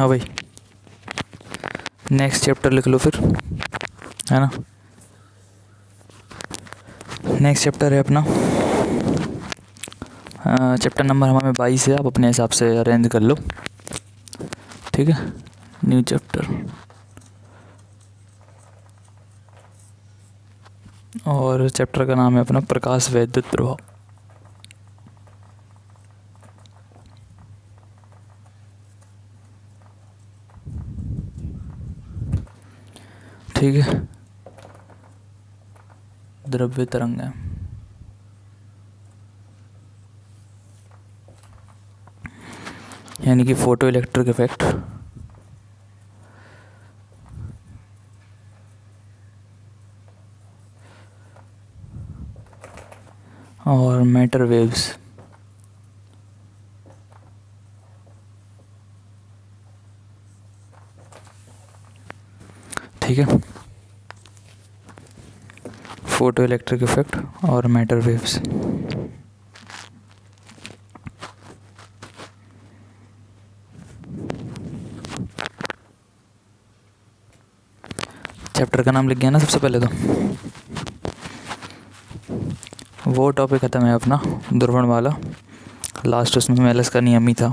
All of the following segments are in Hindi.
हाँ भाई, नेक्स्ट चैप्टर लिख लो फिर, है ना। नेक्स्ट चैप्टर है अपना चैप्टर नंबर हमारे 22 है। आप अपने हिसाब से अरेंज कर लो, ठीक है। न्यू चैप्टर, और चैप्टर का नाम है अपना प्रकाश वैद्युत प्रभाव। ठीक है, द्रव्य तरंग है, यानी कि फोटो इलेक्ट्रिक इफेक्ट, और मैटर वेव्स। ठीक है, फोटो इलेक्ट्रिक इफेक्ट और मैटर वेव्स। चैप्टर का नाम लिख गया ना सबसे पहले तो। वो टॉपिक ख़त्म है अपना ध्रुवण वाला, लास्ट उसमें मेलस का नियम ही था।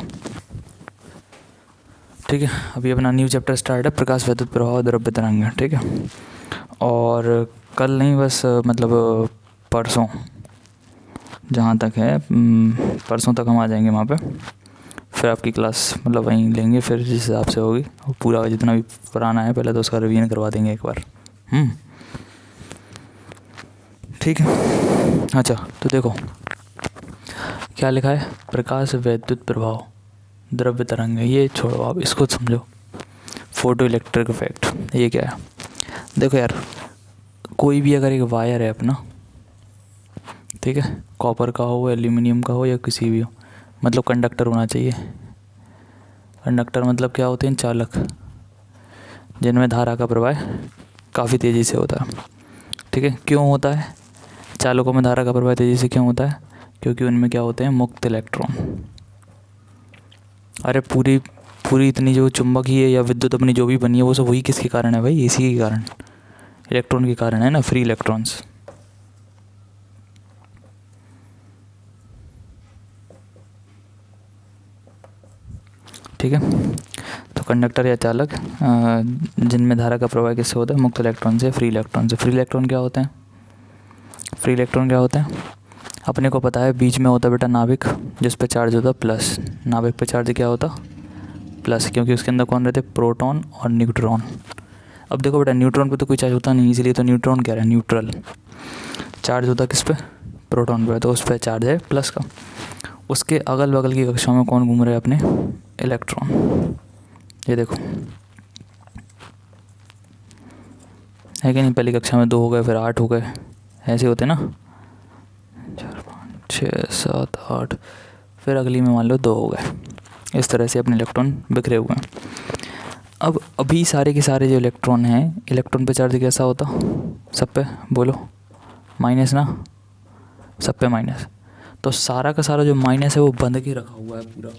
ठीक है, अभी अपना न्यू चैप्टर स्टार्ट है, प्रकाश वैद्युत प्रभाव द्रव्य तरंग। ठीक है, और कल नहीं बस मतलब परसों, जहाँ तक है परसों तक हम आ जाएंगे वहाँ पे। फिर आपकी क्लास मतलब वहीं लेंगे, फिर जिस हिसाब से होगी पूरा जितना भी पुराना है पहले तो उसका रिवीजन करवा देंगे एक बार। ठीक है, अच्छा तो देखो क्या लिखा है, प्रकाश वैद्युत प्रभाव द्रव्य तरंग है। ये छोड़ो, आप इसको समझो, फोटो इलेक्ट्रिक इफेक्ट ये क्या है। देखो यार, कोई भी अगर एक वायर है अपना, ठीक है, कॉपर का हो, एल्यूमिनियम का हो या किसी भी हो, मतलब कंडक्टर होना चाहिए। कंडक्टर मतलब क्या होते हैं, चालक, जिनमें धारा का प्रवाह काफ़ी तेज़ी से होता है। ठीक है, क्यों होता है चालकों में धारा का प्रवाह तेज़ी से क्यों होता है, क्योंकि उनमें क्या होते हैं, मुक्त इलेक्ट्रॉन। अरे पूरी इतनी जो चुंबकीय या विद्युत अपनी जो भी बनी है वो सब वही किसके कारण है भाई, इसी के कारण, इलेक्ट्रॉन के कारण है ना, फ्री इलेक्ट्रॉन्स। ठीक है, तो कंडक्टर या चालक जिनमें धारा का प्रवाह किससे होता है, मुक्त इलेक्ट्रॉन से, फ्री इलेक्ट्रॉन से। फ्री इलेक्ट्रॉन क्या होते हैं, फ्री इलेक्ट्रॉन क्या होते हैं, अपने को पता है बीच में होता है बेटा नाभिक, जिस पे चार्ज होता प्लस। नाभिक पे चार्ज क्या होता, प्लस, क्योंकि उसके अंदर कौन रहते, प्रोटॉन और न्यूट्रॉन। अब देखो बेटा, न्यूट्रॉन पे तो कोई चार्ज होता नहीं, इसीलिए तो न्यूट्रॉन कह रहा है, न्यूट्रल। चार्ज होता किस पे, प्रोटॉन पे, तो उस पर चार्ज है प्लस का। उसके अगल बगल की कक्षाओं में कौन घूम रहे हैं अपने, इलेक्ट्रॉन। ये देखो है कि नहीं, पहली कक्षा में 2 हो गए, फिर 8 हो गए, ऐसे होते ना, 4 5 6 7 8, फिर अगली में मान लो 2 हो गए। इस तरह से अपने इलेक्ट्रॉन बिखरे हुए हैं। अब अभी सारे के सारे जो इलेक्ट्रॉन हैं, इलेक्ट्रॉन पे चार्ज कैसा होता, सब पे बोलो माइनस ना, सब पे माइनस। तो सारा का सारा जो माइनस है वो बंध के रखा हुआ है पूरा।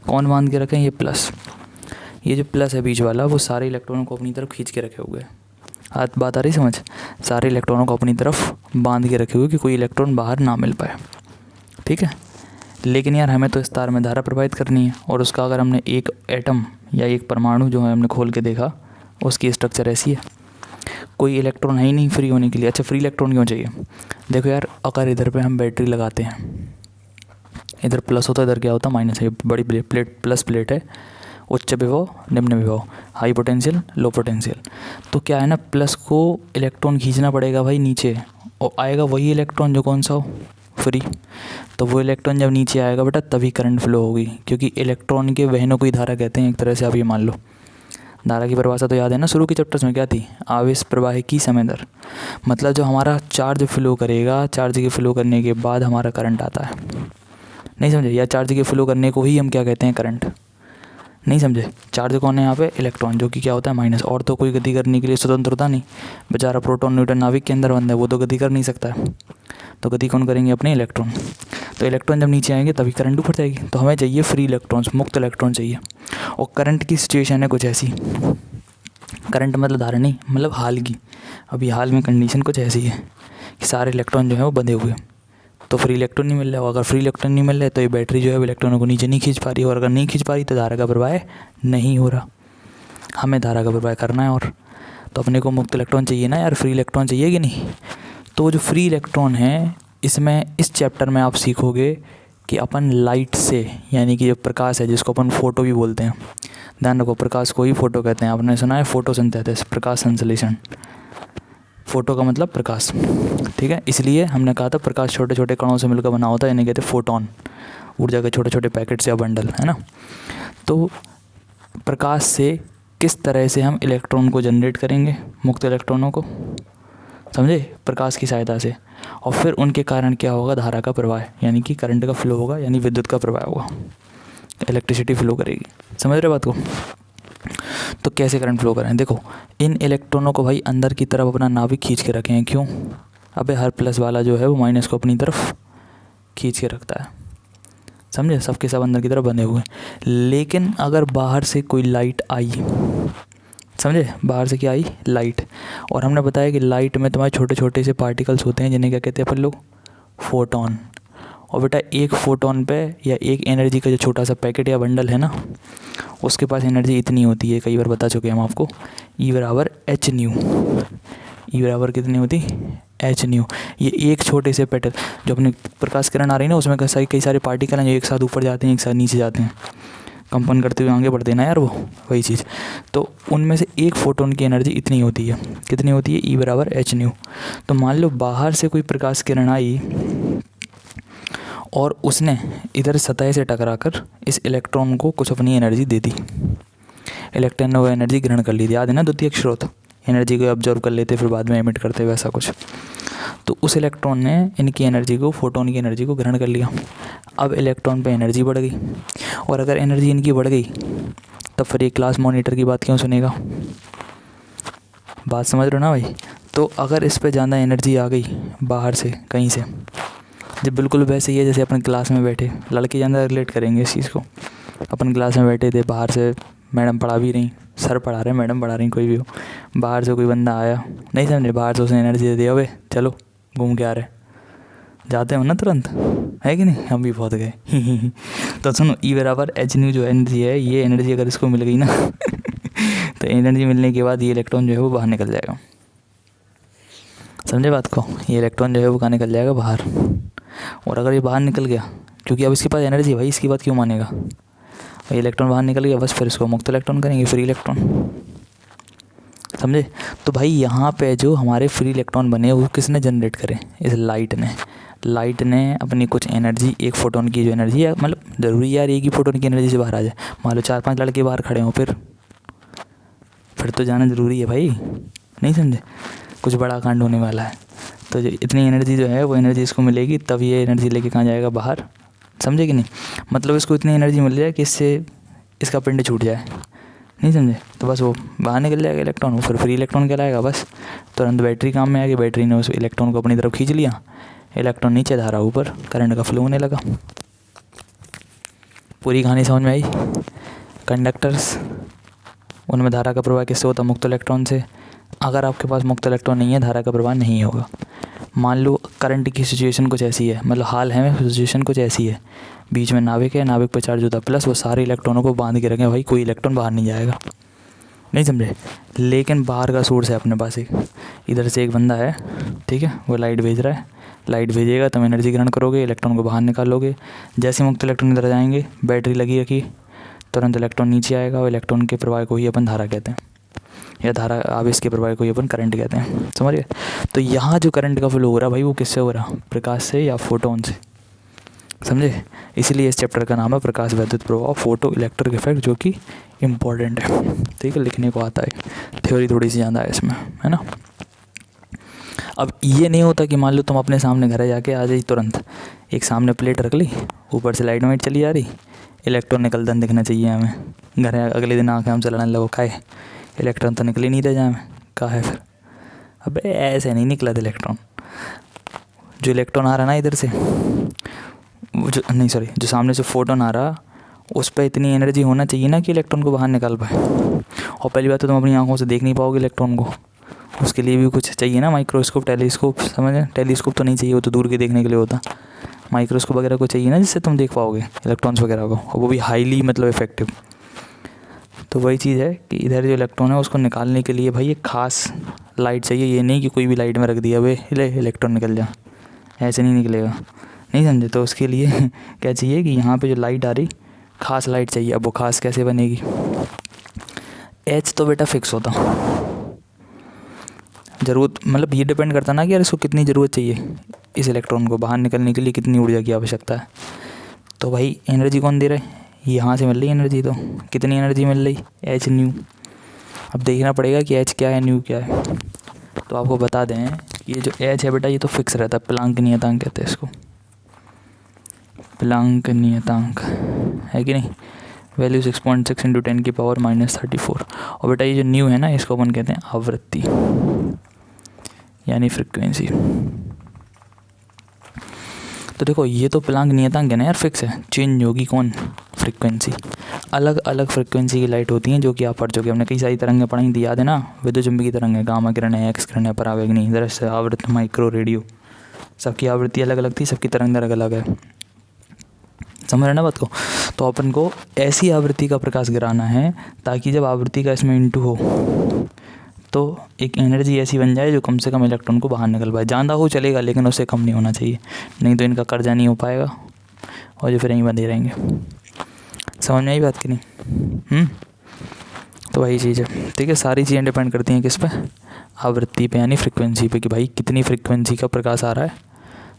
कौन बांध के रखे हैं, ये प्लस। ये जो प्लस है बीच वाला, वो सारे इलेक्ट्रॉनों को अपनी तरफ खींच के रखे हुए हैं। बात आ रही समझ, सारे इलेक्ट्रॉनों को अपनी तरफ बांध के रखे हुए कि कोई इलेक्ट्रॉन बाहर ना मिल पाए। ठीक है, लेकिन यार हमें तो इस तार में धारा प्रवाहित करनी है, और उसका अगर हमने एक एटम या एक परमाणु जो है हमने खोल के देखा, उसकी स्ट्रक्चर ऐसी है, कोई इलेक्ट्रॉन है ही नहीं फ्री होने के लिए। अच्छा, फ्री इलेक्ट्रॉन क्यों चाहिए, देखो यार, अगर इधर पे हम बैटरी लगाते हैं, इधर प्लस होता है, इधर क्या होता है, माइनस है। बड़ी प्लेट प्लस प्लेट है, उच्च विभव निम्न विभव, हाई पोटेंशियल लो पोटेंशियल। तो क्या है ना, प्लस को इलेक्ट्रॉन खींचना पड़ेगा भाई नीचे, और आएगा वही इलेक्ट्रॉन जो कौन सा हो, फ्री। तो वो इलेक्ट्रॉन जब नीचे आएगा बेटा तभी करंट फ्लो होगी, क्योंकि इलेक्ट्रॉन के वहनों को ही धारा कहते हैं एक तरह से। आप ये मान लो, धारा की परिभाषा तो याद है ना, शुरू के चैप्टर्स में क्या थी, आवेश प्रवाह की समय दर। मतलब जो हमारा चार्ज फ्लो करेगा, चार्ज के फ्लो करने के बाद हमारा करंट आता है, नहीं समझे, या चार्ज के फ्लो करने को ही हम क्या कहते हैं, करंट। नहीं समझे, चार्ज कौन है यहाँ पे, इलेक्ट्रॉन, जो कि क्या होता है, माइनस। और तो कोई गति करने के लिए स्वतंत्र होता नहीं, बेचारा प्रोटॉन न्यूट्रॉन नाभिक के अंदर बंद है, वो तो गति कर नहीं सकता है। तो गति कौन करेंगे? अपने इलेक्ट्रॉन। तो इलेक्ट्रॉन जब नीचे आएंगे तभी करंट ऊपर जाएगी। तो हमें चाहिए फ्री इलेक्ट्रॉन्स, मुक्त इलेक्ट्रॉन चाहिए। और करंट की सिचुएशन है कुछ ऐसी, करंट मतलब धारा नहीं, मतलब हाल की, अभी हाल में कंडीशन कुछ ऐसी है कि सारे इलेक्ट्रॉन जो है वो बंधे हुए, तो फ्री इलेक्ट्रॉन नहीं मिल रहा है। अगर फ्री इलेक्ट्रॉन नहीं मिल रहा है तो ये बैटरी जो है इलेक्ट्रॉनों को नीचे नहीं खींच पा रही है, और अगर नहीं खींच पा रही तो धारा का प्रवाह नहीं हो रहा। हमें धारा का प्रवाह करना है, और तो अपने को मुक्त इलेक्ट्रॉन चाहिए ना यार, फ्री इलेक्ट्रॉन चाहिए कि नहीं। तो जो फ्री इलेक्ट्रॉन है इसमें, इस चैप्टर में आप सीखोगे कि अपन लाइट से, यानी कि जो प्रकाश है जिसको अपन फोटो भी बोलते हैं, ध्यान रखो प्रकाश को ही फोटो कहते हैं। आपने सुना है फोटोसिंथेसिस, प्रकाश संश्लेषण। फोटो का मतलब प्रकाश, ठीक है। इसलिए हमने कहा था प्रकाश छोटे छोटे कणों से मिलकर बना होता है, इन्हें कहते हैं फोटोन, ऊर्जा के छोटे छोटे पैकेट्स या बंडल, है ना। तो प्रकाश से किस तरह से हम इलेक्ट्रॉन को जनरेट करेंगे, मुक्त इलेक्ट्रॉनों को, समझे, प्रकाश की सहायता से। और फिर उनके कारण क्या होगा? धारा का प्रवाह, यानी कि करंट का फ्लो होगा, यानी विद्युत का प्रवाह होगा, इलेक्ट्रिसिटी फ्लो करेगी। समझ रहे बात को? तो कैसे करंट फ्लो करें? देखो, इन इलेक्ट्रॉनों को भाई अंदर की तरफ अपना नाभिक खींच के रखे हैं। क्यों? अबे हर प्लस वाला जो है वो माइनस को अपनी तरफ खींच के रखता है, समझे, सबके सब अंदर की तरफ बंधे हुए हैं। लेकिन अगर बाहर से कोई लाइट आई, समझे, बाहर से क्या आई? लाइट। और हमने बताया कि लाइट में तुम्हारे छोटे छोटे से पार्टिकल्स होते हैं जिन्हें क्या कहते हैं अपन लोग? फोटोन। और बेटा एक फोटोन पे या एक एनर्जी का जो छोटा सा पैकेट या बंडल है ना, उसके पास एनर्जी इतनी होती है, कई बार बता चुके हैं हम आपको, E बराबर एच न्यू। E बराबर कितनी होती? H new. ये एक छोटे से पेटल, जो अपनी प्रकाश किरण आ रही है ना, उसमें कई सारे पार्टिकल हैं जो एक साथ ऊपर जाते हैं, एक साथ नीचे जाते हैं, कंपन करते हुए आगे बढ़ते हैं ना यार, वो वही चीज़। तो उनमें से एक फोटोन की एनर्जी इतनी होती है, कितनी होती है? E बराबर एच न्यू। तो मान लो बाहर से कोई प्रकाश किरण आई और उसने इधर सतह से टकराकर इस इलेक्ट्रॉन को कुछ अपनी एनर्जी दे दी, इलेक्ट्रॉन ने वो एनर्जी ग्रहण कर ली थी, याद है ना, द्वितीयक स्रोत, एनर्जी को ऑब्जर्व कर लेते फिर बाद में एमिट करते, वैसा कुछ। तो उस इलेक्ट्रॉन ने इनकी एनर्जी को, फोटोन की एनर्जी को ग्रहण कर लिया। अब इलेक्ट्रॉन पे एनर्जी बढ़ गई, और अगर एनर्जी इनकी बढ़ गई तब फिर ये क्लास मॉनिटर की बात क्यों सुनेगा? बात समझ रहे हो ना भाई? तो अगर इस पे ज़्यादा एनर्जी आ गई बाहर से कहीं से, जब बिल्कुल वैसे ही है जैसे अपन क्लास में बैठे, लड़के ज़्यादा रिलेट करेंगे इस चीज़ को। अपन क्लास में बैठे थे, बाहर से मैडम पढ़ा भी रही, सर पढ़ा रहे हैं, मैडम पढ़ा रही, कोई भी हो, बाहर से कोई बंदा आया, नहीं समझे, बाहर से उसने एनर्जी दे दिया, अबे चलो घूम के आ रहे, जाते हो ना तुरंत, है कि नहीं? हम भी बहुत गए। तो सुनो, E बराबर एच न्यू जो एनर्जी है, ये एनर्जी अगर इसको मिल गई ना तो एनर्जी मिलने के बाद ये इलेक्ट्रॉन जो है वो बाहर निकल जाएगा, समझे बात को? ये इलेक्ट्रॉन जो है वो कहाँ निकल जाएगा? बाहर। और अगर ये बाहर निकल गया, क्योंकि अब इसके पास एनर्जी है भाई, इसकी बात क्यों मानेगा भाई, इलेक्ट्रॉन बाहर निकल गया बस, फिर इसको मुक्त इलेक्ट्रॉन करेंगे, फ्री इलेक्ट्रॉन, समझे? तो भाई यहाँ पे जो हमारे फ्री इलेक्ट्रॉन बने वो किसने जनरेट करे? इस लाइट ने। लाइट ने अपनी कुछ एनर्जी, एक फोटोन की जो एनर्जी है, मतलब ज़रूरी यार एक ही फोटोन की एनर्जी से बाहर आ जाए, मान लो 4-5 लड़के बाहर खड़े हों, फिर तो जाना ज़रूरी है भाई, नहीं समझे? कुछ बड़ा कांड होने वाला है। तो जो इतनी एनर्जी जो है वो एनर्जी इसको मिलेगी, तब ये एनर्जी लेके कहाँ जाएगा? बाहर, समझे कि नहीं? मतलब इसको इतनी एनर्जी मिल जाए कि इससे इसका पिंड छूट जाए, नहीं समझे? तो बस वो बाहर निकल जाएगा इलेक्ट्रॉन, वो फिर फ्री इलेक्ट्रॉन कहलाएगा। बस तुरंत बैटरी काम में आ गई, बैटरी ने उस इलेक्ट्रॉन को अपनी तरफ खींच लिया, इलेक्ट्रॉन नीचे, धारा ऊपर, करंट का फ्लो होने लगा। पूरी कहानी समझ में आई? कंडक्टर्स, उनमें धारा का प्रवाह किससे होता? मुक्त इलेक्ट्रॉन से। अगर आपके पास मुक्त इलेक्ट्रॉन नहीं है, धारा का प्रवाह नहीं होगा। मान लो करंट की सिचुएशन कुछ ऐसी है, मतलब हाल है में सिचुएशन कुछ ऐसी है, बीच में नाविक है, नाविक पर चार्ज होता प्लस, वो सारे इलेक्ट्रॉनों को बांध के रखें भाई, कोई इलेक्ट्रॉन बाहर नहीं जाएगा, नहीं समझे? लेकिन बाहर का सोर्स है अपने पास एक, इधर से एक बंदा है, ठीक है, वो लाइट भेज रहा है, लाइट भेजेगा, तुम एनर्जी ग्रहण करोगे, इलेक्ट्रॉन को बाहर निकालोगे। जैसे मुक्त इलेक्ट्रॉन इधर जाएंगे, बैटरी लगी रखी, तुरंत इलेक्ट्रॉन नीचे आएगा, और इलेक्ट्रॉन के प्रवाह को ही अपन धारा कहते हैं, या धारा आवेश के प्रवाह को ही अपन करंट कहते हैं, समझिए? तो यहाँ जो करंट का फ्लो हो रहा है भाई, वो किससे हो रहा? प्रकाश से या फोटोन से, समझे? इसीलिए इस चैप्टर का नाम है प्रकाश वैद्युत प्रभाव, फोटो इलेक्ट्रिक इफेक्ट, जो कि इम्पोर्टेंट है, ठीक है, लिखने को आता है, थ्योरी थोड़ी सी ज़्यादा है इसमें, है ना। अब ये नहीं होता कि मान लो तुम अपने सामने घर जाके आ जाइए, तुरंत एक सामने प्लेट रख ली, ऊपर से लाइट वाइट चली जा रही, इलेक्ट्रॉन निकलता दिखना चाहिए हमें, घर अगले दिन आके हमसे लड़ने लगो, खाए इलेक्ट्रॉन तो निकल ही नहीं रह जाए हमें, कहा है फिर? अबे ऐसे नहीं निकला था इलेक्ट्रॉन, जो इलेक्ट्रॉन आ रहा है ना इधर से, जो नहीं सॉरी जो सामने से फोटोन आ रहा, उस पर इतनी एनर्जी होना चाहिए ना कि इलेक्ट्रॉन को बाहर निकाल पाए। और पहली बात तो तुम अपनी आंखों से देख नहीं पाओगे इलेक्ट्रॉन को, उसके लिए भी कुछ चाहिए ना, माइक्रोस्कोप, टेलीस्कोप, समझ। टेलीस्कोप तो नहीं चाहिए, वो तो दूर के देखने के लिए होता। माइक्रोस्कोप वगैरह को चाहिए ना, जिससे तुम देख पाओगे इलेक्ट्रॉन्स वगैरह को, और वो भी हाईली मतलब इफेक्टिव। तो वही चीज़ है कि इधर जो इलेक्ट्रॉन है उसको निकालने के लिए भाई एक ख़ास लाइट चाहिए। ये नहीं कि कोई भी लाइट में रख दिया भाई ले इलेक्ट्रॉन निकल जा, ऐसे नहीं निकलेगा, नहीं समझे। तो उसके लिए क्या चाहिए कि यहाँ पे जो लाइट आ रही, ख़ास लाइट चाहिए। अब वो ख़ास कैसे बनेगी? एच तो बेटा फिक्स होता, ज़रूरत मतलब ये डिपेंड करता ना कि यार इसको कितनी ज़रूरत चाहिए, इस इलेक्ट्रॉन को बाहर निकलने के लिए कितनी ऊर्जा की आवश्यकता है। तो भाई एनर्जी कौन दे रहा है? यहाँ से मिल रही एनर्जी। तो कितनी एनर्जी मिल रही? H new. अब देखना पड़ेगा कि एच क्या है, न्यू क्या है। तो आपको बता दें ये जो एच है बेटा, ये तो फिक्स रहता है, प्लांक नियतांक कहते हैं इसको, प्लांक नियतांक, है कि नहीं। Value 6.6 into 10⁻⁻34। और बेटा ये जो न्यू है ना, इसको अपन कहते हैं आवृत्ति यानी फ्रिक्वेंसी। तो देखो ये तो प्लांक नियतांक है ना यार, फिक्स है, चेंज होगी कौन? फ्रिक्वेंसी। अलग अलग फ्रिक्वेंसी की लाइट होती हैं, जो कि आप पढ़ चुके हैं, हमने कई सारी तरंगें पढ़ी थी, याद है ना। विद्युत चुंबकीय तरंग है, गामा किरण है, एक्स किरण है, परावैगनी, दृश्य, आवृत्त, माइक्रो, रेडियो, सबकी आवृत्ति अलग अलग थी, सबकी तरंग अलग अलग है, समझ रहे ना बात को। तो अपन को ऐसी आवृत्ति का प्रकाश गिराना है ताकि जब आवृत्ति का इसमें इंटू हो तो एक एनर्जी ऐसी बन जाए जो कम से कम इलेक्ट्रॉन को बाहर निकल पाए। ज़्यादा हो चलेगा लेकिन उससे कम नहीं होना चाहिए, नहीं तो इनका कर्जा नहीं हो पाएगा और जो फिर यहीं बंधे रहेंगे। समझ में आई बात की नहीं? तो वही चीज़ है, ठीक है। सारी चीज़ें डिपेंड करती हैं किस पे? आवृत्ति पे यानी फ्रिक्वेंसी पे, कि भाई कितनी फ्रिक्वेंसी का प्रकाश आ रहा है,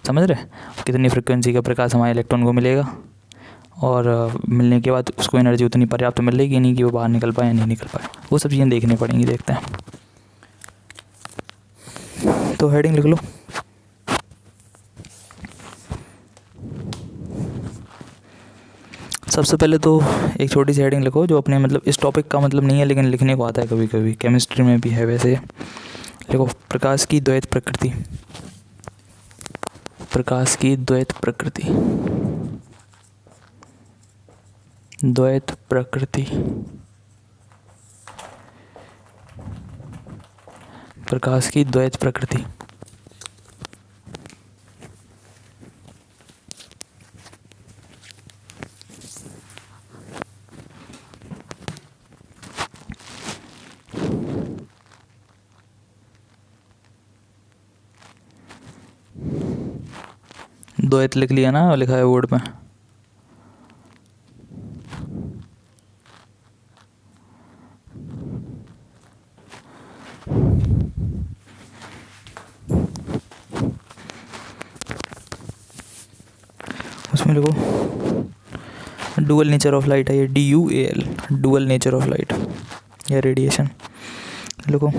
समझ रहे? कितनी फ्रिक्वेंसी का प्रकाश हमारे इलेक्ट्रॉन को मिलेगा, और मिलने के बाद उसको एनर्जी उतनी पर्याप्त मिलेगी नहीं कि वो बाहर निकल पाए या नहीं निकल पाए। वो सब चीज़ें देखनी पड़ेंगी, देखते हैं। तो हेडिंग लिख लो। सबसे पहले तो एक छोटी सी हेडिंग लिखो जो अपने मतलब इस टॉपिक का मतलब नहीं है लेकिन लिखने को आता है कभी कभी, केमिस्ट्री में भी है वैसे। लिखो प्रकाश की द्वैत प्रकृति। प्रकाश की द्वैत प्रकृति, द्वैत प्रकृति, प्रकाश की द्वैत प्रकृति। द्वैत लिख लिया ना, लिखा है बोर्ड पे। उसमें लिखो डुअल नेचर ऑफ लाइट है ये, DUAL, dual nature of light या रेडिएशन। लिखो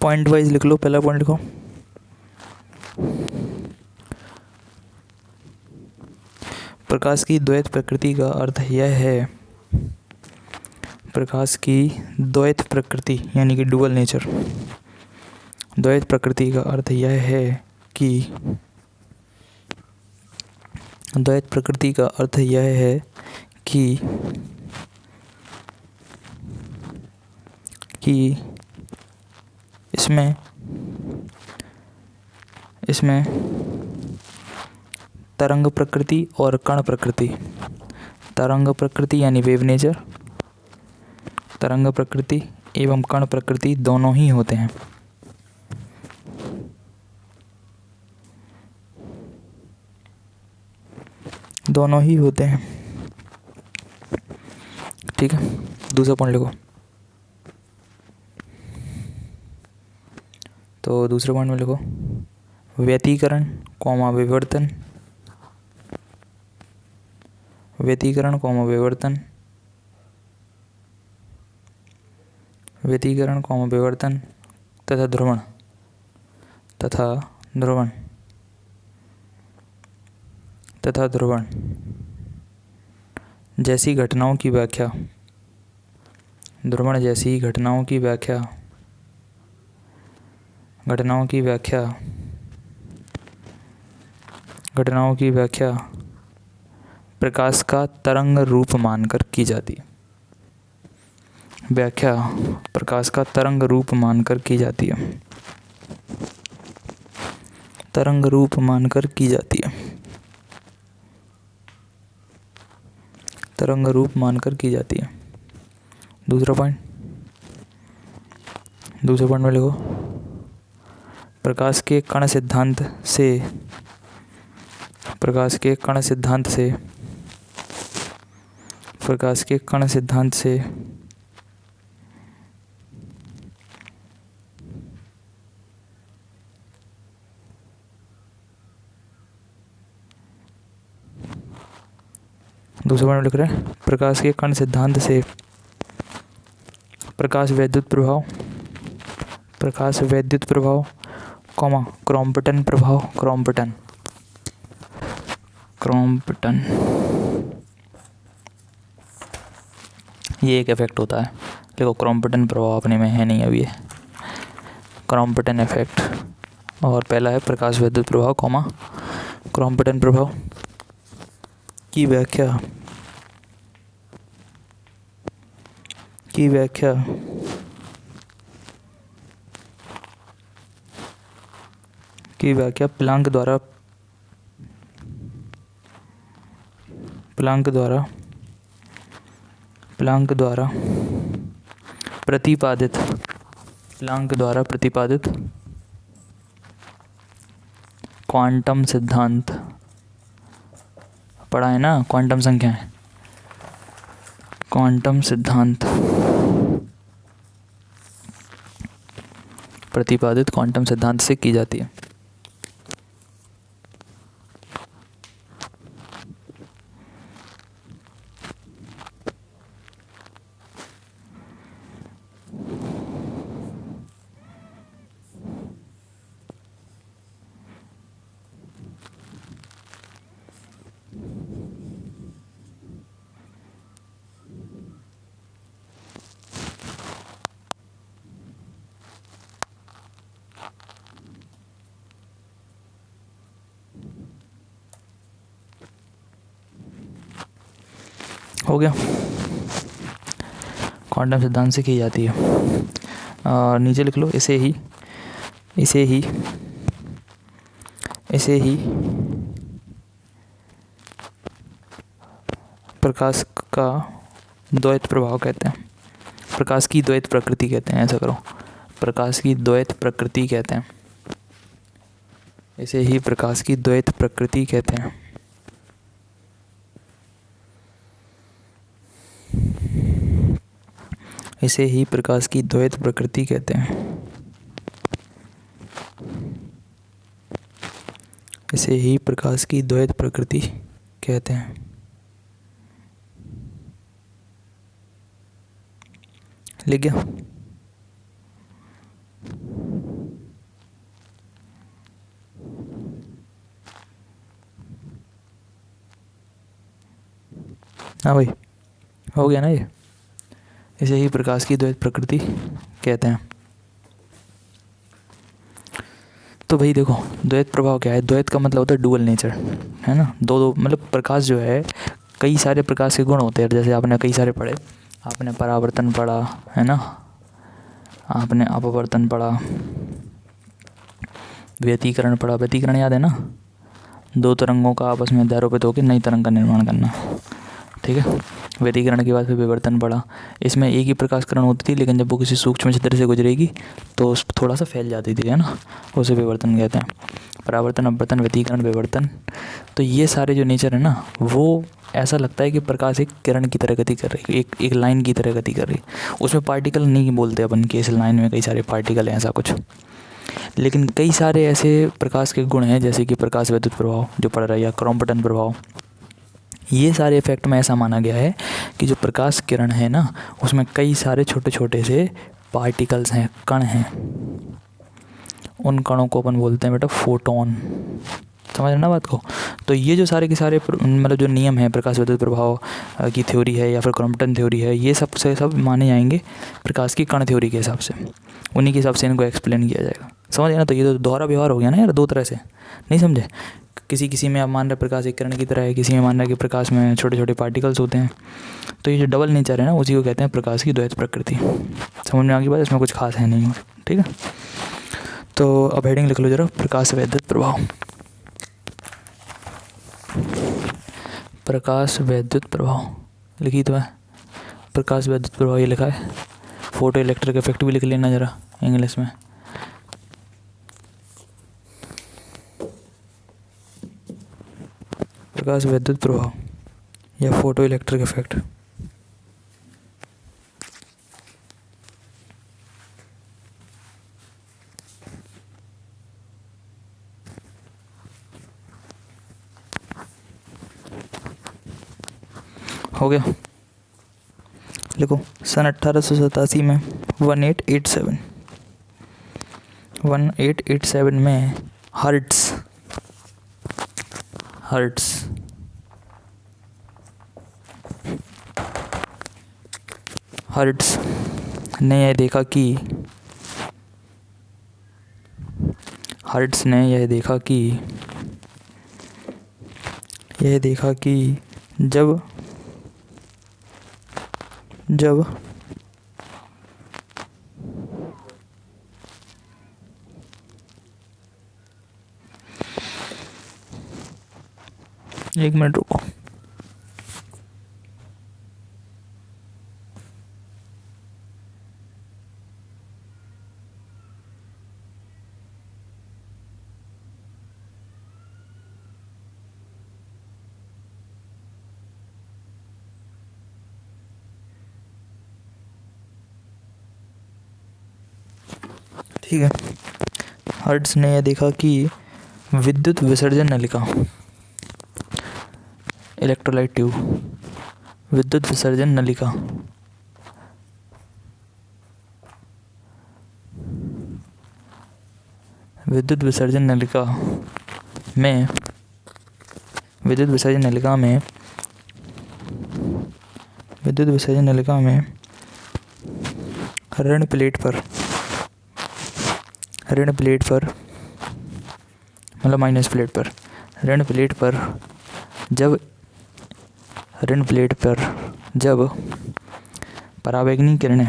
पॉइंट वाइज लिख लो। पहला पॉइंट लिखो प्रकाश की द्वैत प्रकृति का अर्थ यह है, प्रकाश की द्वैत प्रकृति यानी कि डुअल नेचर, द्वैत प्रकृति का अर्थ यह है कि, द्वैत प्रकृति का अर्थ यह है कि इसमें तरंग प्रकृति और कण प्रकृति, तरंग प्रकृति यानी वेव नेचर, तरंग प्रकृति एवं कण प्रकृति दोनों ही होते हैं। दोनों ही होते हैं, ठीक है। दूसरा पॉइंट लिखो। तो दूसरे पॉइंट में लिखो व्यतिकरण कॉमा विवर्तन, व्यतिकरण कॉमा विवर्तन, व्यतिकरण कॉमा विवर्तन तथा ध्रुवण, तथा ध्रुवण, तथा ध्रुवण जैसी घटनाओं की व्याख्या, ध्रुवण जैसी घटनाओं की व्याख्या, घटनाओं की व्याख्या घटनाओं की व्याख्या प्रकाश का तरंग रूप मानकर की जाती है। व्याख्या प्रकाश का तरंग रूप मानकर की जाती है। तरंग रूप मानकर की जाती है। तरंग रूप मानकर की जाती है। दूसरा पॉइंट में लिखो, प्रकाश के कण सिद्धांत से दूसरे पॉइंट में लिख रहे हैं, प्रकाश के कण सिद्धांत से प्रकाश वैद्युत प्रभाव, क्रॉम्पटन प्रभाव, ये एक इफेक्ट होता है। देखो क्रॉम्पटन प्रभाव अपने में है नहीं अभी, क्रॉम्पटन इफेक्ट, और पहला है प्रकाश वैद्युत प्रभाव, क्रॉम्पटन प्रभाव की व्याख्या प्लांक द्वारा प्रतिपादित क्वांटम सिद्धांत पढ़ा है ना, क्वांटम संख्याएं, क्वांटम सिद्धांत प्रतिपादित क्वांटम सिद्धांत से की जाती है। हो गया, क्वांटम सिद्धांत से की जाती है। नीचे लिख लो, इसे ही प्रकाश का द्वैत प्रभाव कहते हैं, प्रकाश की द्वैत प्रकृति कहते हैं। ऐसा करो, प्रकाश की द्वैत प्रकृति कहते हैं, इसे ही प्रकाश की द्वैत प्रकृति कहते हैं। इसे ही प्रकाश की द्वैत प्रकृति कहते हैं। इसे ही प्रकाश की द्वैत प्रकृति कहते हैं। लिख गया? हाँ भाई, हो गया ना ये? इसे ही प्रकाश की द्वैत प्रकृति कहते हैं। तो भाई देखो, द्वैत प्रभाव क्या है? द्वैत का मतलब होता है डुअल नेचर, है ना। दो मतलब प्रकाश जो है, कई सारे प्रकाश के गुण होते हैं। जैसे आपने कई सारे पढ़े, आपने परावर्तन पढ़ा, है ना, आपने अपवर्तन पढ़ा, व्यतिकरण पढ़ा। व्यतिकरण याद है ना, दो तरंगों का आपस में अध्यारोपित होकर नई तरंग का निर्माण करना, ठीक है। व्यतिकरण के बाद फिर विवर्तन पढ़ा। इसमें एक ही प्रकाशकरण होती थी, लेकिन जब वो किसी सूक्ष्म छिद्र से गुजरेगी तो थोड़ा सा फैल जाती थी, है ना, उसे विवर्तन कहते हैं। परावर्तन, अपवर्तन, व्यतिकरण, विवर्तन, तो ये सारे जो नेचर है ना, वो ऐसा लगता है कि प्रकाश एक किरण की तरह गति कर रही है, एक लाइन की तरह गति कर रही है। उसमें पार्टिकल नहीं बोलते अपन कि इस लाइन में कई सारे पार्टिकल हैं, ऐसा कुछ। लेकिन कई सारे ऐसे प्रकाश के गुण हैं, जैसे कि प्रकाश वैद्युत प्रभाव जो पढ़ रहा है, या क्रॉम्पटन प्रभाव। ये सारे इफेक्ट में ऐसा माना गया है कि जो प्रकाश किरण है ना, उसमें कई सारे छोटे छोटे से पार्टिकल्स हैं, कण हैं। उन कणों को अपन बोलते हैं बेटा फोटोन। समझ रहे ना बात को? तो ये जो सारे के सारे मतलब जो नियम है प्रकाश वैद्युत प्रभाव की थ्योरी है, या फिर क्रॉम्पटन थ्योरी है, ये सब माने जाएंगे प्रकाश की कण थ्योरी के हिसाब से। उन्हीं के हिसाब से इनको एक्सप्लेन किया जाएगा। समझ गया ना? तो ये तो दोहरा व्यवहार हो गया ना यार, दो तरह से। नहीं समझे? किसी किसी में आप मान रहे प्रकाश एक किरण की तरह है, किसी में मान रहे कि प्रकाश में छोटे छोटे पार्टिकल्स होते हैं। तो ये जो डबल नेचर है ना, उसी को कहते हैं प्रकाश की द्वैत प्रकृति। समझ में आ गई बात, इसमें कुछ खास है नहीं। ठीक है, तो अब हेडिंग लिख लो जरा, प्रकाश वैद्युत प्रभाव। प्रकाश वैद्युत प्रभाव लिखी तो है, प्रकाश वैद्युत प्रभाव ये लिखा है। फोटो इलेक्ट्रिक इफेक्ट भी लिख लेना जरा इंग्लिश में। प्रकाश वैद्युत प्रभाव या फोटो इलेक्ट्रिक इफेक्ट। हो गया, लिखो। सन 1887 में 1887 में हर्ट्ज ने यह देखा कि जब एक मिनट रुको। ठीक है, हर्ट्ज ने यह देखा कि विद्युत विसर्जन नलिका, इलेक्ट्रोलाइट ट्यूब, विद्युत विसर्जन नलिका विद्युत विसर्जन नलिका में ऋण प्लेट पर मतलब माइनस प्लेट पर, ऋण प्लेट पर जब परावैंगनी किरणें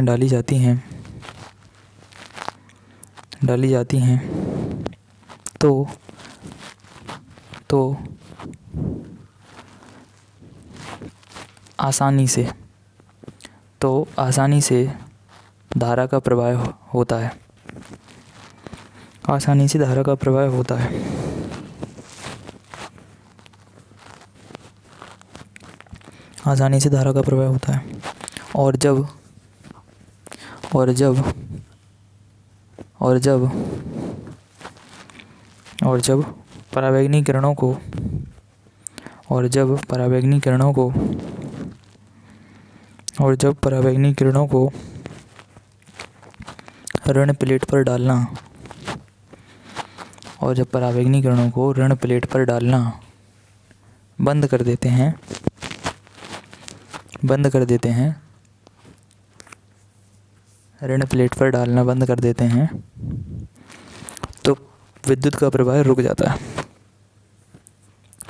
डाली जाती हैं तो आसानी से धारा का प्रवाह होता है। और जब परावैंगनी किरणों को ऋण प्लेट पर डालना बंद कर देते हैं, ऋण प्लेट पर डालना बंद कर देते हैं, तो विद्युत का प्रवाह रुक जाता है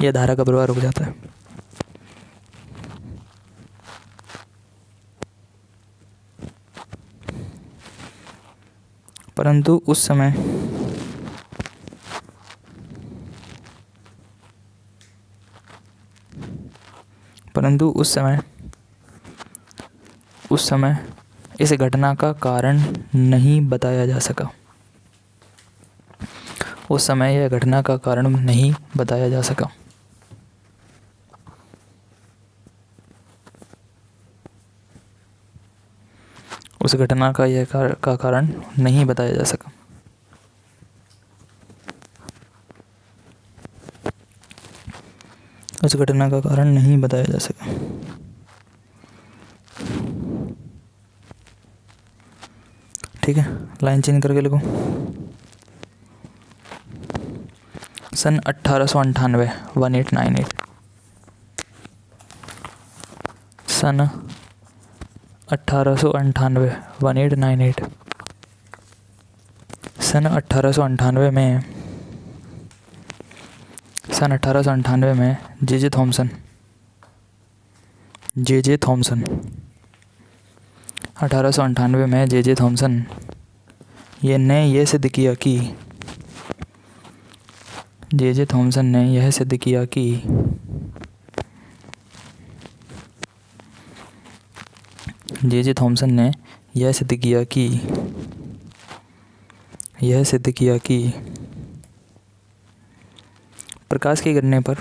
या धारा का प्रवाह रुक जाता है। परंतु उस समय इस घटना का कारण नहीं बताया जा सका। उस समय यह घटना का कारण नहीं बताया जा सका। उस घटना का कारण नहीं बताया जा सका। उस घटना का कारण नहीं बताया जा सका। ठीक है, लाइन चेंज करके लिखो। सन 1898 1898 सन 1898 1898 सन 1898 में जे.जे. थॉमसन 1898 में जे.जे. थॉमसन ने यह सिद्ध किया कि जे.जे. थॉमसन ने यह सिद्ध किया कि जे.जे. थॉमसन ने यह सिद्ध किया कि प्रकाश के गिरने पर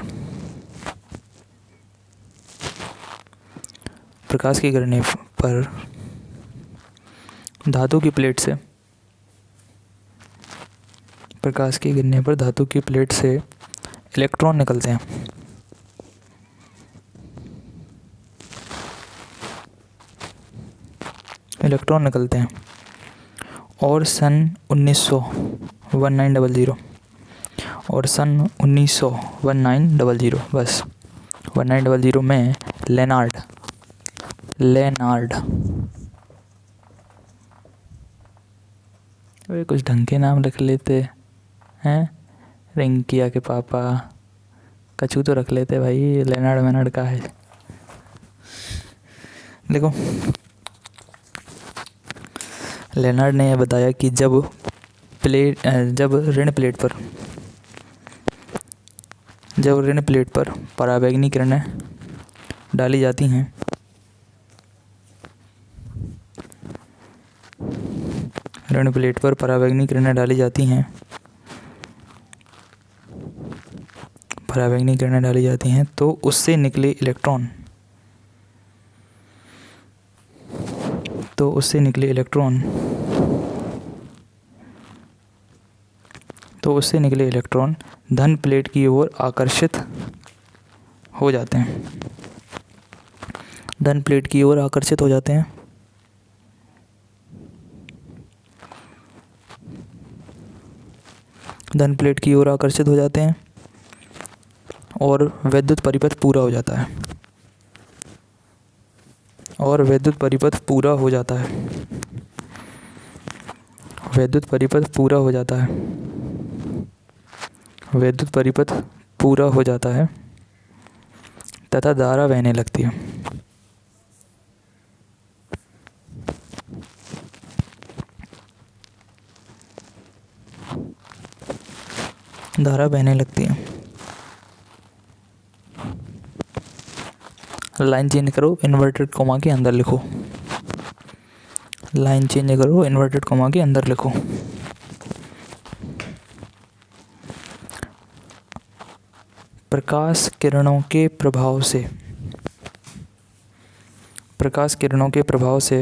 धातु की प्लेट से प्रकाश के गिरने पर धातु की प्लेट से इलेक्ट्रॉन निकलते हैं। और सन 1900 बस 1900 में लेनार्ड अरे कुछ ढंग के नाम रख लेते हैं। रिंकिया के पापा कछू तो रख लेते भाई, लेनार्ड का है। देखो, लेनार्ड ने यह बताया कि जब ऋण प्लेट पर पराबैंगनी किरणें डाली जाती हैं तो उससे निकले इलेक्ट्रॉन धन प्लेट की ओर आकर्षित हो जाते हैं। धन प्लेट की ओर आकर्षित हो जाते हैं और विद्युत परिपथ पूरा हो जाता है। विद्युत परिपथ पूरा हो जाता है तथा धारा बहने लगती है। लाइन चेंज करो, इन्वर्टेड कॉमा के अंदर लिखो। प्रकाश किरणों के प्रभाव से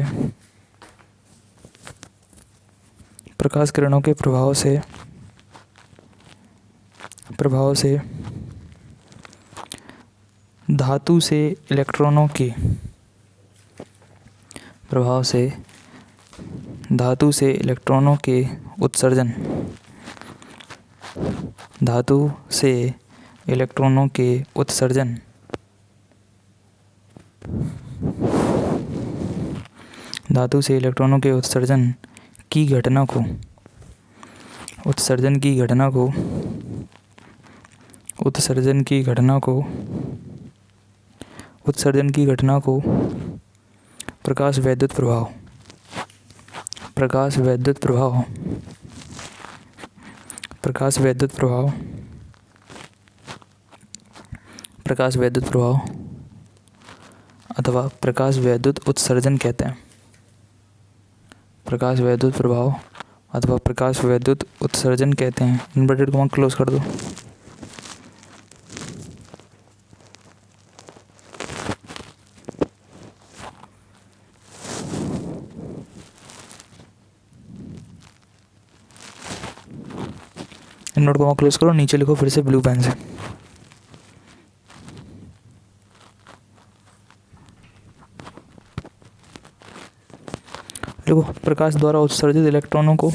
धातु से इलेक्ट्रॉनों के उत्सर्जन की घटना को प्रकाश वैद्युत प्रभाव अथवा प्रकाश वैद्युत उत्सर्जन कहते हैं। इन्वर्टेड कॉमा क्लोज कर दो। नोट को क्लोज करो, नीचे लिखो फिर से ब्लू पेन से। देखो, प्रकाश द्वारा उत्सर्जित इलेक्ट्रॉनों को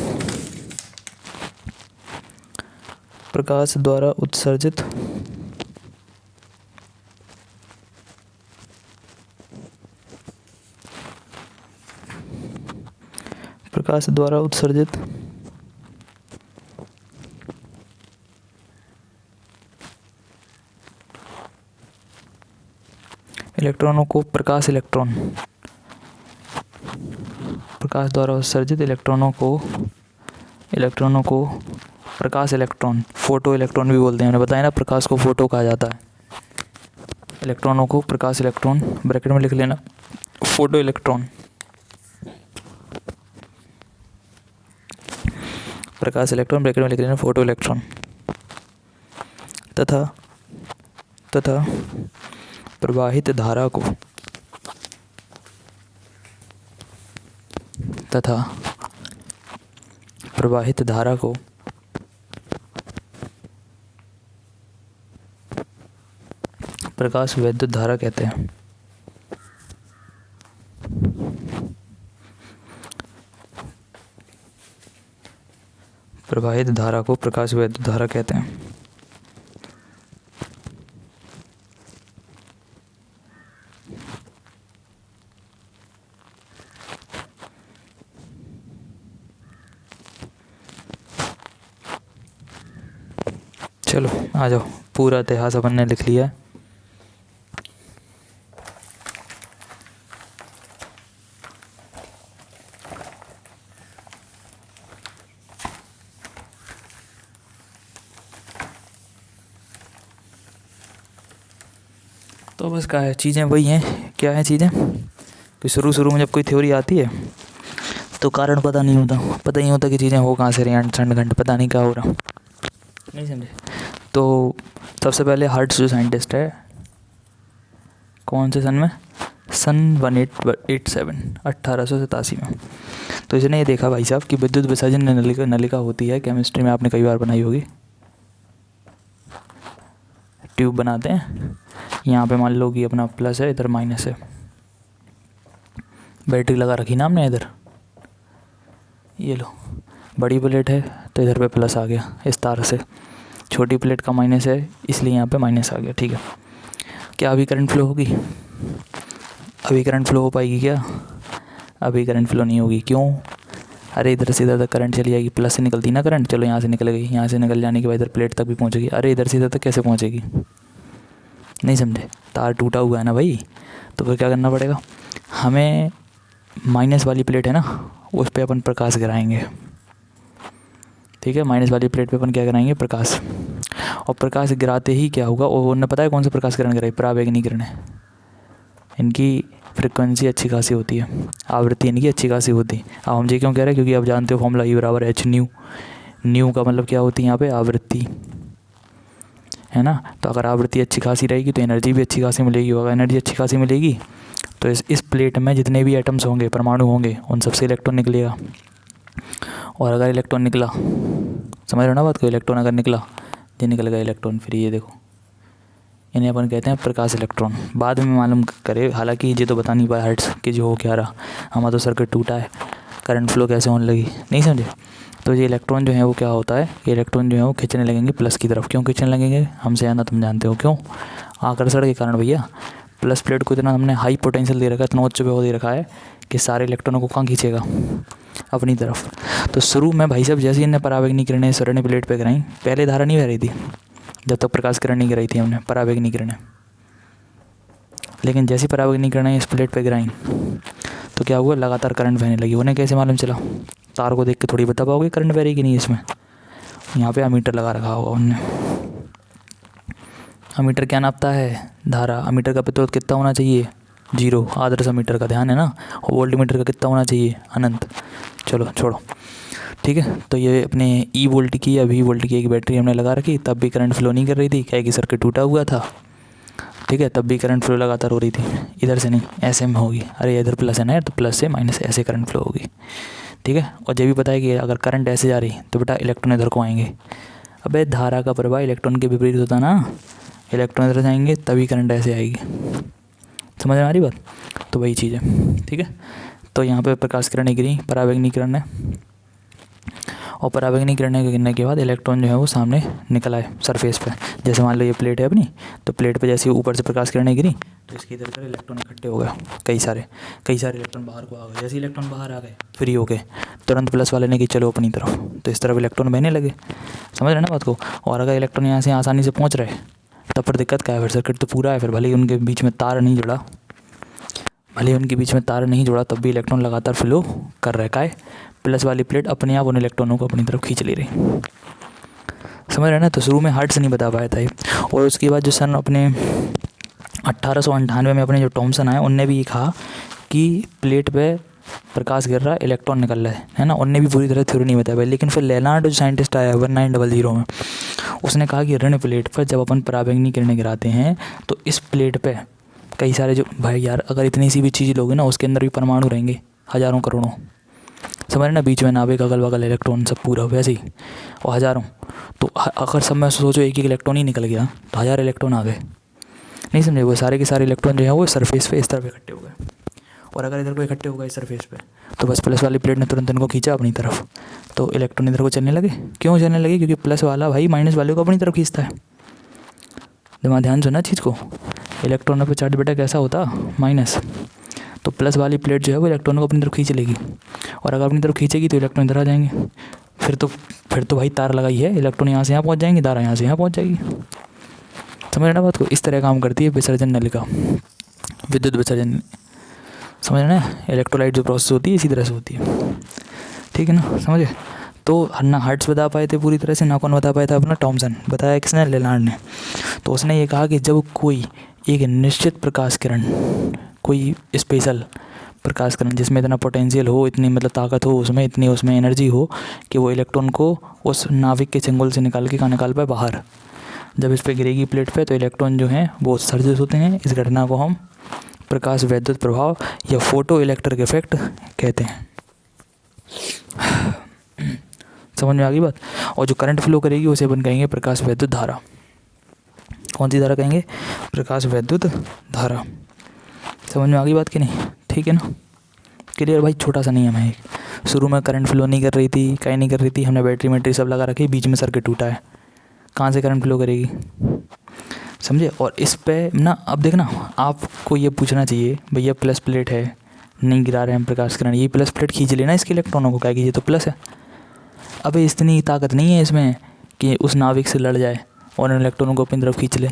प्रकाश द्वारा उत्सर्जित इलेक्ट्रॉनों को प्रकाश द्वारा उत्सर्जित इलेक्ट्रॉनों को प्रकाश इलेक्ट्रॉन, फोटो इलेक्ट्रॉन भी बोलते हैं, मैंने बताया ना प्रकाश को फोटो कहा जाता है। इलेक्ट्रॉनों को प्रकाश इलेक्ट्रॉन, ब्रैकेट में लिख लेना फोटो इलेक्ट्रॉन, प्रकाश इलेक्ट्रॉन ब्रैकेट में लिख लेना फोटो इलेक्ट्रॉन, तथा प्रवाहित धारा को प्रकाश वैद्युत धारा कहते हैं। प्रवाहित धारा को प्रकाश वैद्युत धारा कहते हैं। चलो आ जाओ, पूरा इतिहास अपन ने लिख लिया है। तो बस क्या है, चीज़ें वही हैं। क्या है चीज़ें कि शुरू में जब कोई थ्योरी आती है तो कारण पता नहीं होता कि चीज़ें हो कहाँ से रही हैं, घंटे पता नहीं क्या हो रहा, नहीं समझे। तो सबसे पहले हर्ट्ज़ जो साइंटिस्ट है, कौन से सन में, सन 1887 में, तो इसने ये देखा भाई साहब कि विद्युत विसर्जन नलिका होती है, केमिस्ट्री में आपने कई बार बनाई होगी। ट्यूब बनाते हैं, यहाँ पे मान लो कि अपना प्लस है, इधर माइनस है, बैटरी लगा रखी ना हमने इधर, ये लो बड़ी प्लेट है तो इधर पे प्लस आ गया इस तार से, छोटी प्लेट का माइनस है इसलिए यहाँ पे माइनस आ गया, ठीक है। क्या अभी करंट फ्लो होगी? अभी करंट फ्लो हो पाएगी क्या? अभी करंट फ्लो नहीं होगी। क्यों? अरे इधर से इधर तक करंट चली जाएगी, प्लस से निकलती ना करंट, चलो यहाँ से निकल गई, यहाँ से निकल जाने के बाद इधर प्लेट तक भी पहुँचेगी। अरे इधर से इधर तक कैसे पहुँचेगी? नहीं समझे, तार टूटा हुआ है ना भाई। तो फिर क्या करना पड़ेगा हमें, माइनस वाली प्लेट है ना, उस पर अपन प्रकाश गिराएंगे, ठीक है। माइनस वाली प्लेट पे अपन क्या कराएंगे, प्रकाश। और प्रकाश गिराते ही क्या होगा, और उन्हें पता है कौन सा प्रकाश किरण गिराई, पराबैंगनी किरणें। इनकी फ्रिक्वेंसी अच्छी खासी होती है, आवृत्ति इनकी अच्छी खासी होती है। अब हम ये क्यों कह रहे हैं, क्योंकि आप जानते हो फॉर्मूला E बराबर H न्यू। न्यू का मतलब क्या होती है यहाँ पे, आवृत्ति, है ना। तो अगर आवृत्ति अच्छी खासी रहेगी तो एनर्जी भी अच्छी खासी मिलेगी, अगर एनर्जी अच्छी खासी मिलेगी तो इस प्लेट में जितने भी एटम्स होंगे, परमाणु होंगे, उन सबसे इलेक्ट्रॉन निकलेगा। और अगर इलेक्ट्रॉन निकला, समझ रहे हो ना बात को, इलेक्ट्रॉन अगर निकला, ये निकल गया इलेक्ट्रॉन, फिर ये देखो, इन्हें अपन कहते हैं प्रकाश इलेक्ट्रॉन। बाद में मालूम करे, हालांकि ये तो बता नहीं पाया हर्ट्ज़ कि जो हो क्या रहा, हमारा तो सर्किट टूटा है, करंट फ्लो कैसे होने लगी, नहीं समझे। तो ये इलेक्ट्रॉन जो है वो क्या होता है, ये इलेक्ट्रॉन जो है वो खींचने लगेंगे प्लस की तरफ। क्यों खींचने लगेंगे, हमसे ज़्यादा तुम जानते हो क्यों, आकर्षण के कारण भैया। प्लस प्लेट को इतना हमने हाई पोटेंशियल दे रखा है, इतना उच्च विभव दे रखा है कि सारे इलेक्ट्रॉनों को कहाँ खींचेगा, अपनी तरफ। तो शुरू में भाई साहब जैसे इन्हें पराबैंगनी किरणें स्वर्ण प्लेट पे गिराई, पहले धारा नहीं बह रही थी जब तक प्रकाश किरण नहीं गिराई थी हमने, पराबैंगनी किरणें। लेकिन जैसी पराबैंगनी किरणें इस प्लेट पे गिराई तो क्या हुआ, लगातार करंट बहने लगी। उन्हें कैसे मालूम चला, तार को देख के थोड़ी बता पाओगे करंट बह रही कि नहीं। इसमें यहाँ पे अमीटर लगा रखा होगा उनने। अमीटर क्या नापता है, धारा। अमीटर का प्रतिरोध कितना होना चाहिए, 0, आदर्श अमीटर का, ध्यान है ना। और वोल्ट मीटर का कितना होना चाहिए, अनंत। चलो छोड़ो, ठीक है। तो ये अपने E वोल्ट की या V वोल्ट की एक बैटरी हमने लगा रखी, तब भी करंट फ्लो नहीं कर रही थी, क्या कि सर्किट टूटा हुआ था, ठीक है। तब भी करंट फ्लो लगातार हो रही थी, इधर से नहीं, ऐसे में होगी। अरे इधर प्लस है ना यार, तो प्लस से माइनस ऐसे करंट फ्लो होगी, ठीक है। और ये भी पता है कि अगर करंट ऐसे जा रही तो बेटा इलेक्ट्रॉन इधर को आएंगे। अबे धारा का प्रवाह इलेक्ट्रॉन के विपरीत होता ना, इलेक्ट्रॉन इधर जाएंगे तभी करंट ऐसे आएगी, समझ में आ रही बात। तो वही चीज़ है, ठीक है। तो यहाँ पे प्रकाश किरणें गिरी, पराबैंगनी किरण है, और पराबैंगनी किरणें गिरने के बाद इलेक्ट्रॉन जो है वो सामने निकल आए सरफेस पे। जैसे मान लो ये प्लेट है अपनी, तो प्लेट पे जैसे ऊपर से प्रकाश किरणें गिरी तो इसके इधर इधर इलेक्ट्रॉन इकट्ठे हो गए, कई सारे इलेक्ट्रॉन बाहर को आ गए। जैसे इलेक्ट्रॉन बाहर आ गए फ्री हो गए, तुरंत प्लस वाले ने कि चलो अपनी तरफ, तो इस तरफ इलेक्ट्रॉन बहने लगे। समझ रहे ना बात को। और अगर इलेक्ट्रॉन यहाँ से आसानी से पहुँच रहे तब फिर दिक्कत क्या है, फिर सर्किट तो पूरा है। फिर भले ही उनके बीच में तार नहीं जुड़ा, तब भी इलेक्ट्रॉन लगातार फ्लो कर रहा है। काय प्लस वाली प्लेट अपने आप उन इलेक्ट्रॉनों को अपनी तरफ खींच ले रही। समझ रहे ना। तो शुरू में हर्ट्ज नहीं बता पाया था ये। और उसके बाद जो सन अपने 1898 में अपने जो टॉमसन आए, उनने भी ये कहा कि प्लेट पे प्रकाश गिर रहा है, इलेक्ट्रॉन निकल रहा है ना। उनने भी पूरी तरह थ्योरी नहीं बताया। लेकिन फिर लेनार्ड जो साइंटिस्ट आया 1900 में, उसने कहा कि ऋण प्लेट पर जब अपन पराबैंगनी किरणें गिराते हैं तो इस प्लेट पे कई सारे जो, भाई यार अगर इतनी सी भी चीज़ लोगे ना, उसके अंदर भी परमाणु रहेंगे हज़ारों करोड़ों। समझ रहे ना। बीच में नाभिक, अगल बगल इलेक्ट्रॉन, सब पूरा वैसे ही, और हज़ारों। तो अगर सब में सोचो एक इलेक्ट्रॉन ही निकल गया तो 1000 इलेक्ट्रॉन आ गए। नहीं समझे। वो सारे के सारे इलेक्ट्रॉन जो है वो सरफेस पे इस तरफ इकट्ठे हो गए। और अगर इधर को इकट्ठे हो गए इस सरफेस पे, तो बस प्लस वाली प्लेट ने तुरंत इनको खींचा अपनी तरफ, तो इलेक्ट्रॉन इधर को चलने लगे। क्यों चलने लगे? क्योंकि प्लस वाला भाई माइनस वाले को अपनी तरफ खींचता है। दिमाग ध्यान सुना चीज़ को। इलेक्ट्रॉनों पे चार्ज बेटा कैसा होता? माइनस। तो प्लस वाली प्लेट जो है वो इलेक्ट्रॉनों को अपनी तरफ खींच लेगी, और अगर अपनी तरफ खींचेगी तो इलेक्ट्रॉन इधर आ जाएंगे। फिर तो भाई तार लगाई है, इलेक्ट्रॉन यहाँ से यहाँ पहुँच जाएंगे, तारा यहाँ से यहाँ पहुँच जाएगी। समझ रहे ना बात को। इस तरह काम करती है विसर्जन नलिका, विद्युत विसर्जन। समझ रहे ना। इलेक्ट्रोलाइट जो प्रोसेस होती है इसी तरह से होती है। ठीक है ना, समझे। तो ना हर्ट्ज बता पाए थे पूरी तरह से, ना कौन बता पाया था अपना टॉमसन। बताया किसने? लेनार्ड ने। तो उसने ये कहा कि जब कोई एक निश्चित प्रकाश किरण, कोई स्पेशल प्रकाश किरण जिसमें इतना पोटेंशियल हो, इतनी मतलब ताकत हो उसमें, इतनी उसमें एनर्जी हो कि वो इलेक्ट्रॉन को उस नाभिक के चंगुल से निकाल पाए बाहर, जब इस पर गिरेगी प्लेट पे तो इलेक्ट्रॉन जो हैं वो उत्सर्जित होते हैं। इस घटना को हम प्रकाश वैद्युत प्रभाव या फोटो इलेक्ट्रिक इफेक्ट कहते हैं। समझ में आ गई बात। और जो करंट फ्लो करेगी उसे अपन कहेंगे प्रकाश वैद्युत धारा। कौन सी धारा कहेंगे? प्रकाश वैद्युत धारा। समझ में आ गई बात कि नहीं? ठीक है ना, क्लियर भाई। छोटा सा नियम है एक। शुरू में करंट फ्लो नहीं कर रही थी, कहीं नहीं कर रही थी, हमने बैटरी सब लगा रखी, बीच में सर्किट टूटा है, कहाँ से करंट फ्लो करेगी? समझे। और इस पे ना अब देखना, आपको ये पूछना चाहिए भैया प्लस प्लेट है, नहीं गिरा रहे हैं प्रकाश किरण, ये प्लस प्लेट खींच लेना इसके इलेक्ट्रॉनों को, क्या कि ये तो प्लस है। अबे इतनी ताकत नहीं है इसमें कि उस नाभिक से लड़ जाए और उन इलेक्ट्रॉनों को अपनी तरफ खींच ले।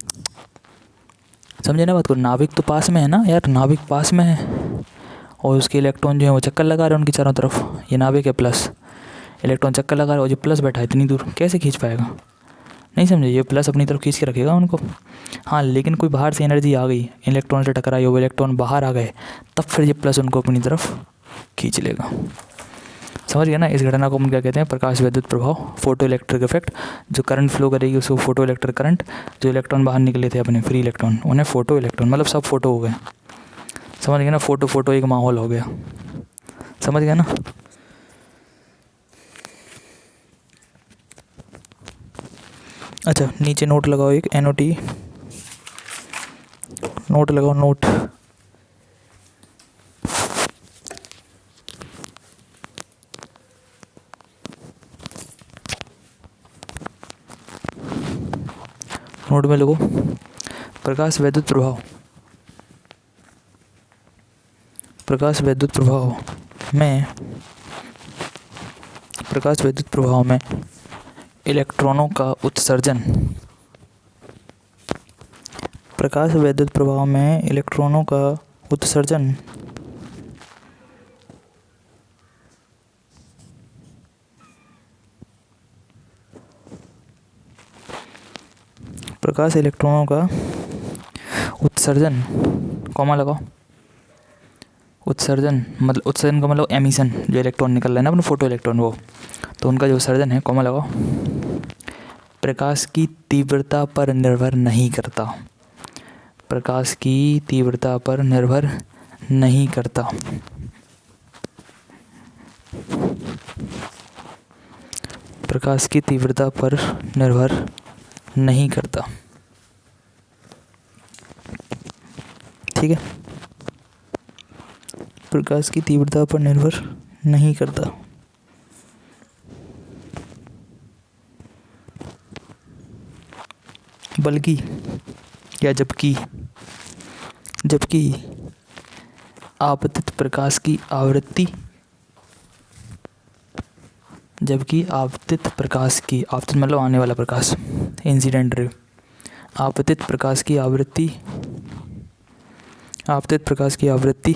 समझे ना बात को। नाभिक तो पास में है ना यार, नाभिक पास में है और उसके इलेक्ट्रॉन जो है वो चक्कर लगा रहे हैं उनकी चारों तरफ। ये नाभिक है प्लस, इलेक्ट्रॉन चक्कर लगा रहे हैं, और जो प्लस बैठा है इतनी दूर, कैसे खींच पाएगा? नहीं समझे। ये प्लस अपनी तरफ खींच के रखेगा उनको। हाँ, लेकिन कोई बाहर से एनर्जी आ गई, इलेक्ट्रॉन से टकराई, वो इलेक्ट्रॉन बाहर आ गए, तब फिर ये प्लस उनको अपनी तरफ खींच लेगा। समझ गया ना। इस घटना को हम क्या कहते हैं? प्रकाश वैद्युत प्रभाव, फोटो इलेक्ट्रिक इफेक्ट। जो करंट फ्लो करेगी उसको फोटो इलेक्ट्रिक करंट। जो इलेक्ट्रॉन बाहर निकले थे अपने फ्री इलेक्ट्रॉन, उन्हें फोटो इलेक्ट्रॉन, मतलब सब फोटो हो गए। समझ गया ना। फोटो एक माहौल हो गया। समझ गया ना। अच्छा, नीचे नोट लगाओ, एक NOT नोट लगाओ, नोट। नोट में लिखो प्रकाश वैद्युत प्रभाव। प्रकाश वैद्युत प्रभाव में इलेक्ट्रॉनों का उत्सर्जन। प्रकाश वैद्युत प्रभाव में इलेक्ट्रॉनों का उत्सर्जन प्रकाश इलेक्ट्रॉनों का उत्सर्जन, कॉमा लगाओ। उत्सर्जन का मतलब एमिशन, जो इलेक्ट्रॉन निकल रहा है ना अपना फोटो इलेक्ट्रॉन, वो तो उनका जो उत्सर्जन है, कॉमा लगाओ, प्रकाश की तीव्रता पर निर्भर नहीं करता। प्रकाश की तीव्रता पर निर्भर नहीं करता। प्रकाश की तीव्रता पर निर्भर नहीं करता। ठीक है। प्रकाश की तीव्रता पर निर्भर नहीं करता। बल्कि या जबकि आपतित प्रकाश की आवृत्ति, जबकि आपतित प्रकाश की, आपतित मतलब आने वाला प्रकाश, इंसिडेंट रे, आपतित प्रकाश की आवृत्ति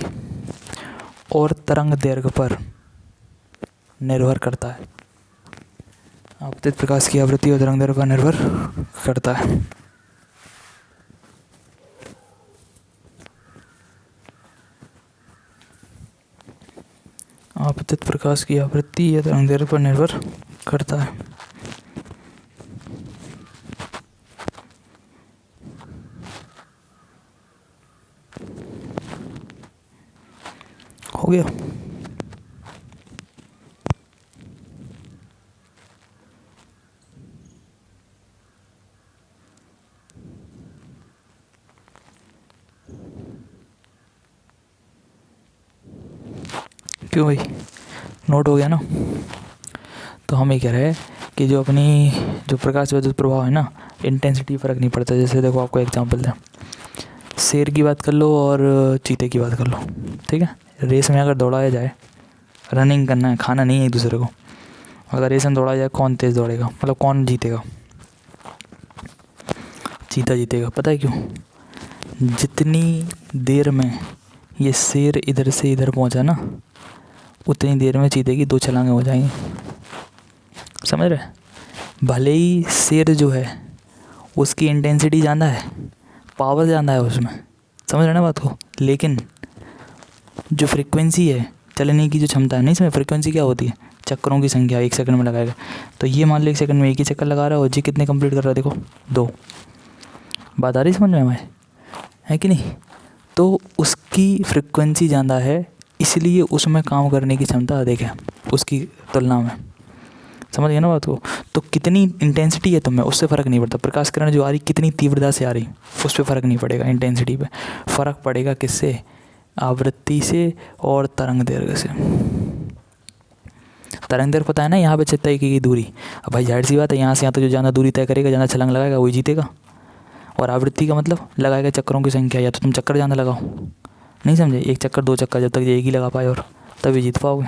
और तरंग दैर्घ्य पर निर्भर करता है। आपतित प्रकाश की आवृत्ति और तरंग दैर्घ्य पर निर्भर करता है। आपतित प्रकाश की आवृत्ति या तरंग दैर्घ्य पर निर्भर करता है। हो गया। क्यों भाई, नोट हो गया ना। तो हम ये कह रहे हैं कि जो प्रकाश विद्युत प्रभाव है ना, इंटेंसिटी फ़र्क नहीं पड़ता। जैसे देखो, आपको एग्जांपल दें, शेर की बात कर लो और चीते की बात कर लो, ठीक है। रेस में अगर दौड़ाया जाए, रनिंग करना है, खाना नहीं है एक दूसरे को, अगर रेस में दौड़ाया जाए, कौन तेज़ दौड़ेगा, मतलब कौन जीतेगा? चीता जीतेगा। पता है क्यों? जितनी देर में ये शेर इधर से इधर पहुंचा ना, उतनी देर में चीते की 2 छलांगे हो जाएंगी। समझ रहे? भले ही शेर जो है उसकी इंटेंसिटी ज़्यादा है, पावर ज़्यादा है उसमें, समझ रहे ना बात को, लेकिन जो फ्रीक्वेंसी है, चलने की जो क्षमता है, नहीं समझ, फ्रीक्वेंसी क्या होती है? चक्करों की संख्या 1 सेकंड में लगाएगा। तो ये मान लो 1 सेकंड में 1 ही चक्कर लगा रहा है, और जी कितने कंप्लीट कर रहा है? देखो 2। बात आ रही समझ में हमें, है कि नहीं? तो उसकी फ्रीक्वेंसी ज़्यादा है, इसलिए उसमें काम करने की क्षमता अधिक है उसकी तुलना में। समझ गए ना बात को? तो कितनी इंटेंसिटी है तुम्हें, उससे फ़र्क नहीं पड़ता। प्रकाश किरण जो आ रही, कितनी तीव्रता से आ रही, उस पर फ़र्क नहीं पड़ेगा, इंटेंसिटी पे फ़र्क पड़ेगा। किससे? आवृत्ति से और तरंग दैर्घ्य से। तरंग दैर्घ्य पता है ना, यहाँ पे तय की दूरी। अब भाई जाहिर सी बात है, यहाँ से यहाँ तो जो ज़्यादा दूरी तय करेगा, ज़्यादा छलांग लगाएगा, वही जीतेगा। और आवृत्ति का मतलब लगाएगा चक्करों की संख्या, या तो तुम चक्कर ज़्यादा लगाओ, नहीं समझे, 1 चक्कर 2 चक्कर, जब तक एक ही लगा पाए और तभी जीत पाओगे।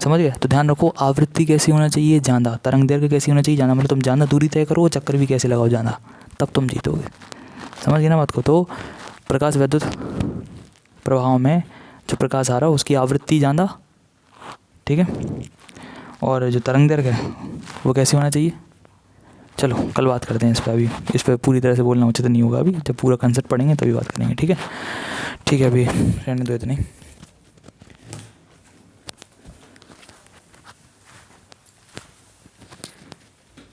समझ गए? तो ध्यान रखो, आवृत्ति कैसी होना चाहिए? ज़्यादा। तरंग दैर्घ्य कैसी होना चाहिए? ज़्यादा। मतलब तुम ज़्यादा दूरी तय करो, चक्कर भी कैसे लगाओ ज़्यादा, तब तुम जीतोगे। समझ गए ना बात को? तो प्रकाश विद्युत प्रभाव में जो प्रकाश आ रहा है उसकी आवृत्ति ज़्यादा, ठीक है, और जो तरंग दैर्घ्य है वो कैसी होना चाहिए? चलो कल बात करते हैं इस पर। अभी इस पर पूरी तरह से बोलना उचित नहीं होगा, अभी जब पूरा कंसेप्ट पढ़ेंगे तभी बात करेंगे, ठीक है? ठीक है, अभी रहने दो इतनी।